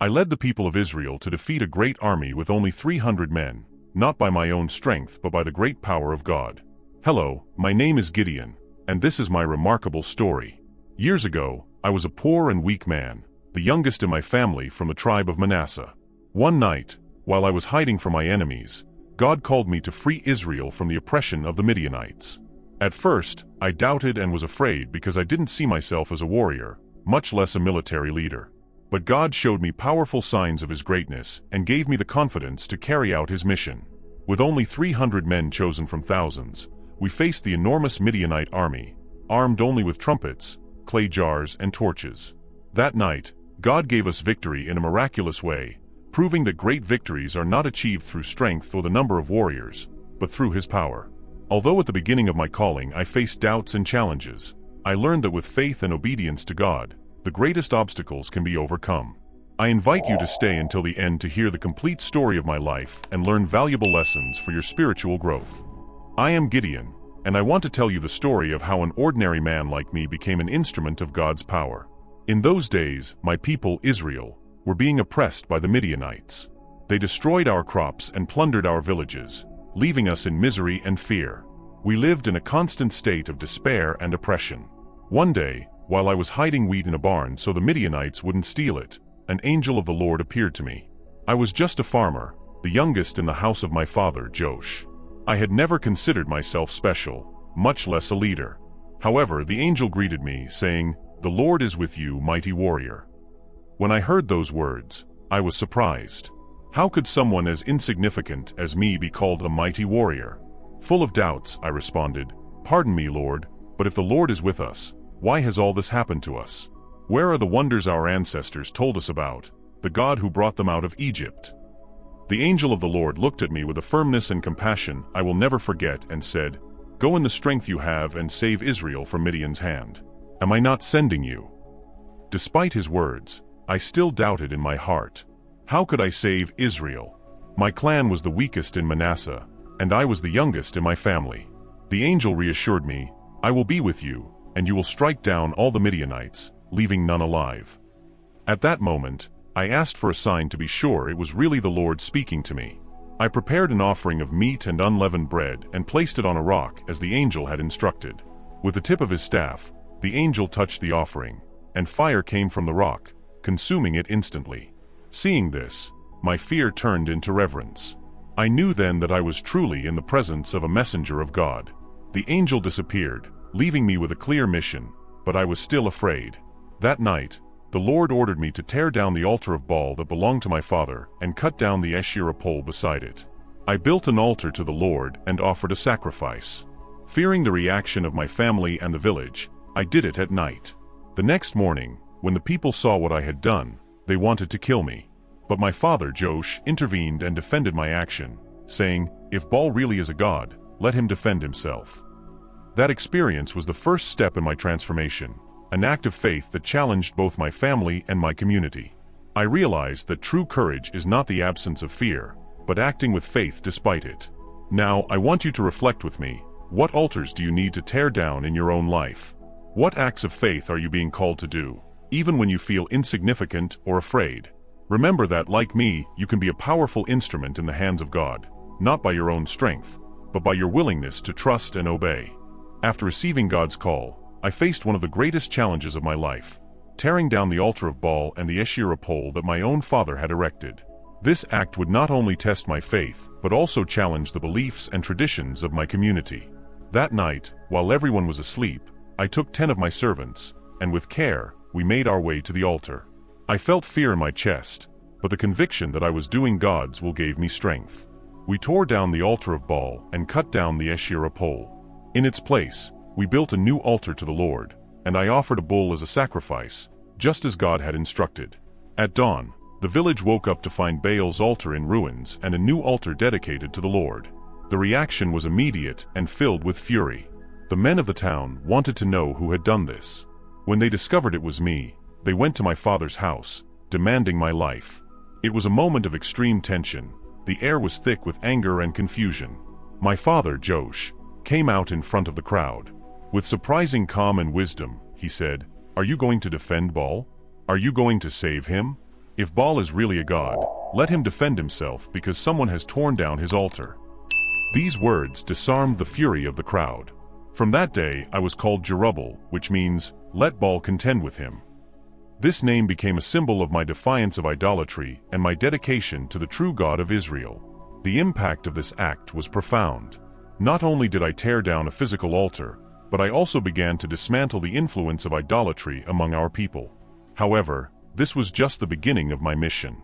I led the people of Israel to defeat a great army with only 300 men, not by my own strength but by the great power of God. Hello, my name is Gideon, and this is my remarkable story. Years ago, I was a poor and weak man, the youngest in my family from the tribe of Manasseh. One night, while I was hiding from my enemies, God called me to free Israel from the oppression of the Midianites. At first, I doubted and was afraid because I didn't see myself as a warrior, much less a military leader. But God showed me powerful signs of His greatness and gave me the confidence to carry out His mission. With only 300 men chosen from thousands, we faced the enormous Midianite army, armed only with trumpets, clay jars, and torches. That night, God gave us victory in a miraculous way, proving that great victories are not achieved through strength or the number of warriors, but through His power. Although at the beginning of my calling I faced doubts and challenges, I learned that with faith and obedience to God, the greatest obstacles can be overcome. I invite you to stay until the end to hear the complete story of my life and learn valuable lessons for your spiritual growth. I am Gideon, and I want to tell you the story of how an ordinary man like me became an instrument of God's power. In those days, my people, Israel, were being oppressed by the Midianites. They destroyed our crops and plundered our villages, leaving us in misery and fear. We lived in a constant state of despair and oppression. One day, while I was hiding wheat in a barn so the Midianites wouldn't steal it, an angel of the Lord appeared to me. I was just a farmer, the youngest in the house of my father, Josh. I had never considered myself special, much less a leader. However, the angel greeted me, saying, "The Lord is with you, mighty warrior." When I heard those words, I was surprised. How could someone as insignificant as me be called a mighty warrior? Full of doubts, I responded, "Pardon me, Lord, but if the Lord is with us, why has all this happened to us? Where are the wonders our ancestors told us about, the God who brought them out of Egypt?" The angel of the Lord looked at me with a firmness and compassion I will never forget and said, "Go in the strength you have and save Israel from Midian's hand. Am I not sending you?" Despite his words, I still doubted in my heart. How could I save Israel? My clan was the weakest in Manasseh, and I was the youngest in my family. The angel reassured me, "I will be with you, and you will strike down all the Midianites, leaving none alive." At that moment, I asked for a sign to be sure it was really the Lord speaking to me. I prepared an offering of meat and unleavened bread and placed it on a rock as the angel had instructed. With the tip of his staff, the angel touched the offering, and fire came from the rock, consuming it instantly. Seeing this, my fear turned into reverence. I knew then that I was truly in the presence of a messenger of God. The angel disappeared, leaving me with a clear mission, but I was still afraid. That night, the Lord ordered me to tear down the altar of Baal that belonged to my father and cut down the Asherah pole beside it. I built an altar to the Lord and offered a sacrifice. Fearing the reaction of my family and the village, I did it at night. The next morning, when the people saw what I had done, they wanted to kill me. But my father, Josh, intervened and defended my action, saying, "If Baal really is a god, let him defend himself." That experience was the first step in my transformation, an act of faith that challenged both my family and my community. I realized that true courage is not the absence of fear, but acting with faith despite it. Now, I want you to reflect with me. What altars do you need to tear down in your own life? What acts of faith are you being called to do, even when you feel insignificant or afraid? Remember that, like me, you can be a powerful instrument in the hands of God, not by your own strength, but by your willingness to trust and obey. After receiving God's call, I faced one of the greatest challenges of my life, tearing down the altar of Baal and the Asherah pole that my own father had erected. This act would not only test my faith, but also challenge the beliefs and traditions of my community. That night, while everyone was asleep, I took 10 of my servants, and with care, we made our way to the altar. I felt fear in my chest, but the conviction that I was doing God's will gave me strength. We tore down the altar of Baal and cut down the Asherah pole. In its place, we built a new altar to the Lord, and I offered a bull as a sacrifice, just as God had instructed. At dawn, the village woke up to find Baal's altar in ruins and a new altar dedicated to the Lord. The reaction was immediate and filled with fury. The men of the town wanted to know who had done this. When they discovered it was me, they went to my father's house, demanding my life. It was a moment of extreme tension. The air was thick with anger and confusion. My father, Josh, came out in front of the crowd. With surprising calm and wisdom, he said, "Are you going to defend Baal? Are you going to save him?" If Baal is really a god, let him defend himself because someone has torn down his altar." These words disarmed the fury of the crowd. From that day I was called Jerubbaal, which means, "Let Baal contend with him." This name became a symbol of my defiance of idolatry and my dedication to the true God of Israel. The impact of this act was profound. Not only did I tear down a physical altar, but I also began to dismantle the influence of idolatry among our people. However, this was just the beginning of my mission.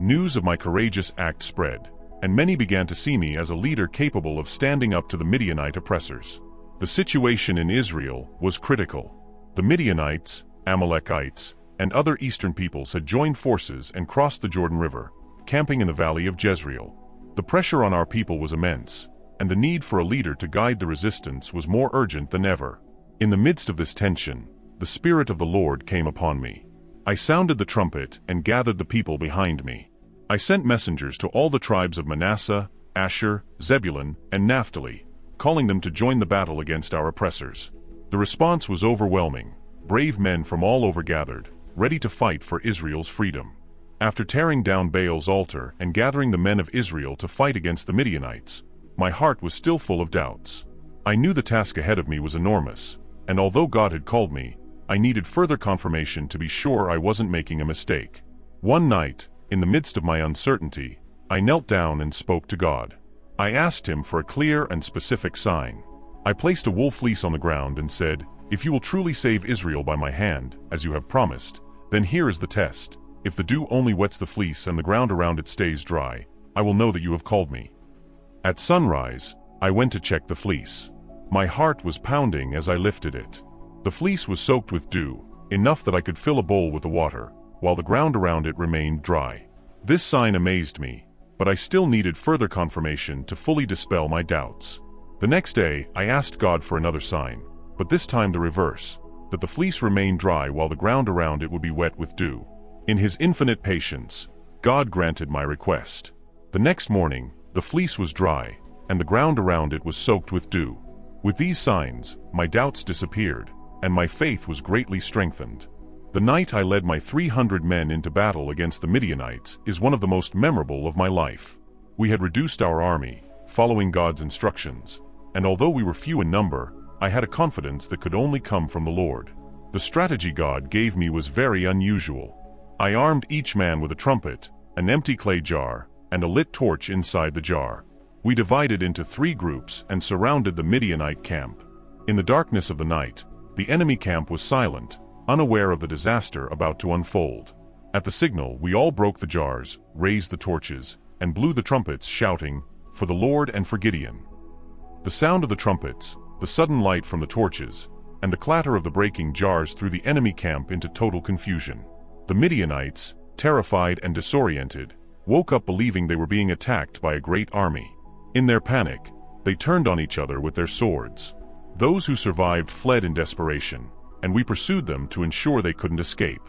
News of my courageous act spread, and many began to see me as a leader capable of standing up to the Midianite oppressors. The situation in Israel was critical. The Midianites, Amalekites, and other eastern peoples had joined forces and crossed the Jordan River, camping in the valley of Jezreel. The pressure on our people was immense, and the need for a leader to guide the resistance was more urgent than ever. In the midst of this tension, the Spirit of the Lord came upon me. I sounded the trumpet and gathered the people behind me. I sent messengers to all the tribes of Manasseh, Asher, Zebulun, and Naphtali, calling them to join the battle against our oppressors. The response was overwhelming. Brave men from all over gathered, ready to fight for Israel's freedom. After tearing down Baal's altar and gathering the men of Israel to fight against the Midianites, my heart was still full of doubts. I knew the task ahead of me was enormous, and although God had called me, I needed further confirmation to be sure I wasn't making a mistake. One night, in the midst of my uncertainty, I knelt down and spoke to God. I asked him for a clear and specific sign. I placed a wool fleece on the ground and said, "If you will truly save Israel by my hand, as you have promised, then here is the test. If the dew only wets the fleece and the ground around it stays dry, I will know that you have called me." At sunrise, I went to check the fleece. My heart was pounding as I lifted it. The fleece was soaked with dew, enough that I could fill a bowl with the water, while the ground around it remained dry. This sign amazed me, but I still needed further confirmation to fully dispel my doubts. The next day, I asked God for another sign, but this time the reverse, that the fleece remained dry while the ground around it would be wet with dew. In his infinite patience, God granted my request. The next morning, the fleece was dry, and the ground around it was soaked with dew. With these signs, my doubts disappeared, and my faith was greatly strengthened. The night I led my 300 men into battle against the Midianites is one of the most memorable of my life. We had reduced our army, following God's instructions, and although we were few in number, I had a confidence that could only come from the Lord. The strategy God gave me was very unusual. I armed each man with a trumpet, an empty clay jar, and a lit torch inside the jar. We divided into 3 groups and surrounded the Midianite camp. In the darkness of the night, the enemy camp was silent, unaware of the disaster about to unfold. At the signal, we all broke the jars, raised the torches, and blew the trumpets, shouting, "For the Lord and for Gideon." The sound of the trumpets, the sudden light from the torches, and the clatter of the breaking jars threw the enemy camp into total confusion. The Midianites, terrified and disoriented, woke up believing they were being attacked by a great army. In their panic, they turned on each other with their swords. Those who survived fled in desperation, and we pursued them to ensure they couldn't escape.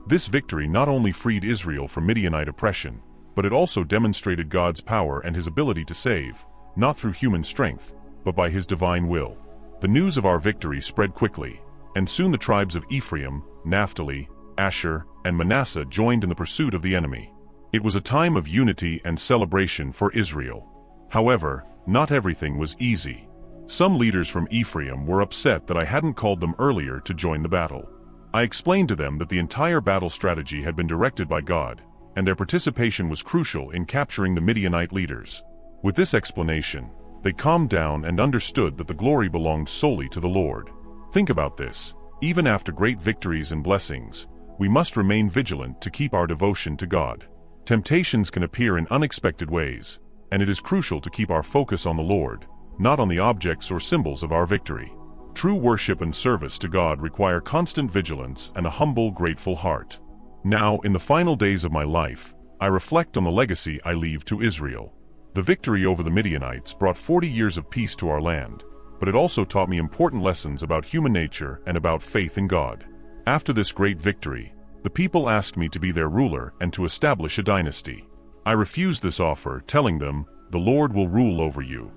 This victory not only freed Israel from Midianite oppression, but it also demonstrated God's power and his ability to save, not through human strength, but by his divine will. The news of our victory spread quickly, and soon the tribes of Ephraim, Naphtali, Asher, and Manasseh joined in the pursuit of the enemy. It was a time of unity and celebration for Israel. However, not everything was easy. Some leaders from Ephraim were upset that I hadn't called them earlier to join the battle. I explained to them that the entire battle strategy had been directed by God, and their participation was crucial in capturing the Midianite leaders. With this explanation, they calmed down and understood that the glory belonged solely to the Lord. Think about this. Even after great victories and blessings, we must remain vigilant to keep our devotion to God. Temptations can appear in unexpected ways, and it is crucial to keep our focus on the Lord, not on the objects or symbols of our victory. True worship and service to God require constant vigilance and a humble, grateful heart. Now, in the final days of my life, I reflect on the legacy I leave to Israel. The victory over the Midianites brought 40 years of peace to our land, but it also taught me important lessons about human nature and about faith in God. After this great victory, the people asked me to be their ruler and to establish a dynasty. I refused this offer, telling them, "The Lord will rule over you."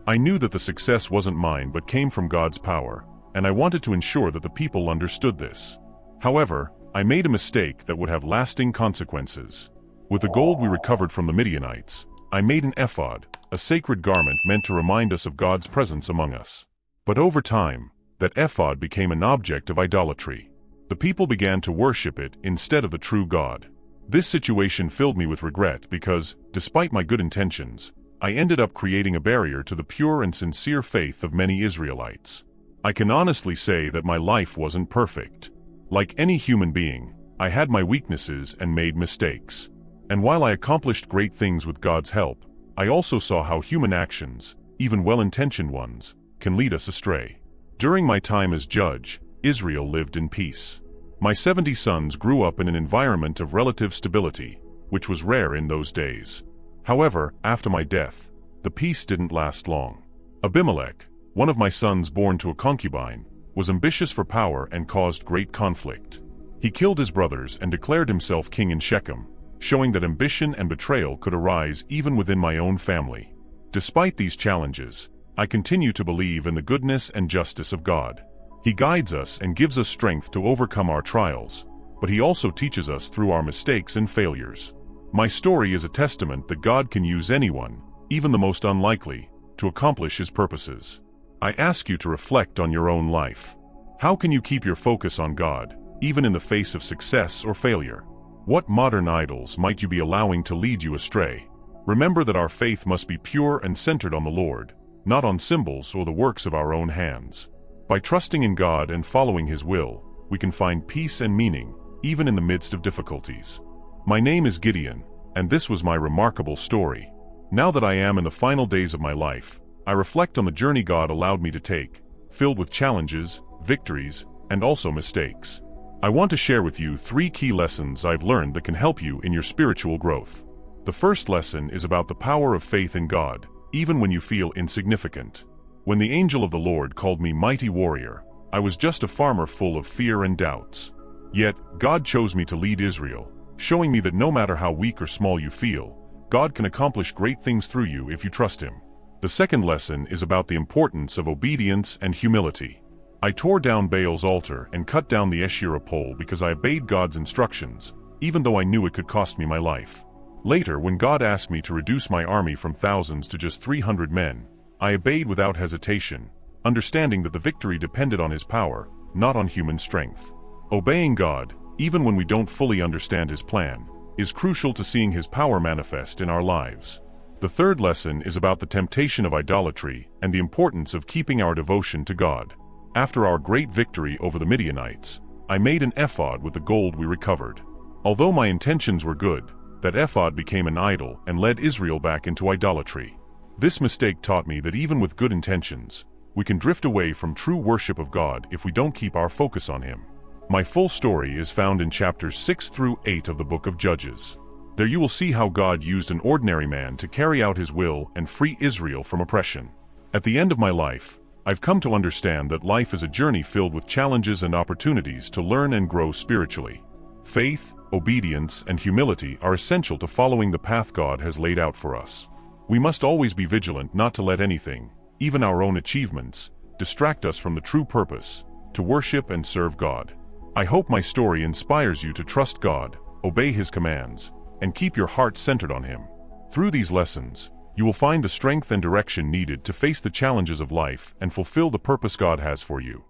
I knew that the success wasn't mine but came from God's power, and I wanted to ensure that the people understood this. However, I made a mistake that would have lasting consequences. With the gold we recovered from the Midianites, I made an ephod, a sacred garment meant to remind us of God's presence among us. But over time, that ephod became an object of idolatry. The people began to worship it instead of the true God. This situation filled me with regret because, despite my good intentions, I ended up creating a barrier to the pure and sincere faith of many Israelites. I can honestly say that my life wasn't perfect. Like any human being, I had my weaknesses and made mistakes. And while I accomplished great things with God's help, I also saw how human actions, even well-intentioned ones, can lead us astray. During my time as judge, Israel lived in peace. My 70 sons grew up in an environment of relative stability, which was rare in those days. However, after my death, the peace didn't last long. Abimelech, one of my sons born to a concubine, was ambitious for power and caused great conflict. He killed his brothers and declared himself king in Shechem, showing that ambition and betrayal could arise even within my own family. Despite these challenges, I continue to believe in the goodness and justice of God. He guides us and gives us strength to overcome our trials, but He also teaches us through our mistakes and failures. My story is a testament that God can use anyone, even the most unlikely, to accomplish His purposes. I ask you to reflect on your own life. How can you keep your focus on God, even in the face of success or failure? What modern idols might you be allowing to lead you astray? Remember that our faith must be pure and centered on the Lord, not on symbols or the works of our own hands. By trusting in God and following His will, we can find peace and meaning, even in the midst of difficulties. My name is Gideon, and this was my remarkable story. Now that I am in the final days of my life, I reflect on the journey God allowed me to take, filled with challenges, victories, and also mistakes. I want to share with you 3 key lessons I've learned that can help you in your spiritual growth. The first lesson is about the power of faith in God, even when you feel insignificant. When the angel of the Lord called me mighty warrior, I was just a farmer full of fear and doubts. Yet, God chose me to lead Israel, showing me that no matter how weak or small you feel, God can accomplish great things through you if you trust Him. The second lesson is about the importance of obedience and humility. I tore down Baal's altar and cut down the Asherah pole because I obeyed God's instructions, even though I knew it could cost me my life. Later, when God asked me to reduce my army from thousands to just 300 men, I obeyed without hesitation, understanding that the victory depended on His power, not on human strength. Obeying God, even when we don't fully understand His plan, is crucial to seeing His power manifest in our lives. The third lesson is about the temptation of idolatry and the importance of keeping our devotion to God. After our great victory over the Midianites, I made an ephod with the gold we recovered. Although my intentions were good, that ephod became an idol and led Israel back into idolatry. This mistake taught me that even with good intentions, we can drift away from true worship of God if we don't keep our focus on Him. My full story is found in chapters 6 through 8 of the book of Judges. There you will see how God used an ordinary man to carry out His will and free Israel from oppression. At the end of my life, I've come to understand that life is a journey filled with challenges and opportunities to learn and grow spiritually. Faith, obedience, and humility are essential to following the path God has laid out for us. We must always be vigilant not to let anything, even our own achievements, distract us from the true purpose, to worship and serve God. I hope my story inspires you to trust God, obey His commands, and keep your heart centered on Him. Through these lessons, you will find the strength and direction needed to face the challenges of life and fulfill the purpose God has for you.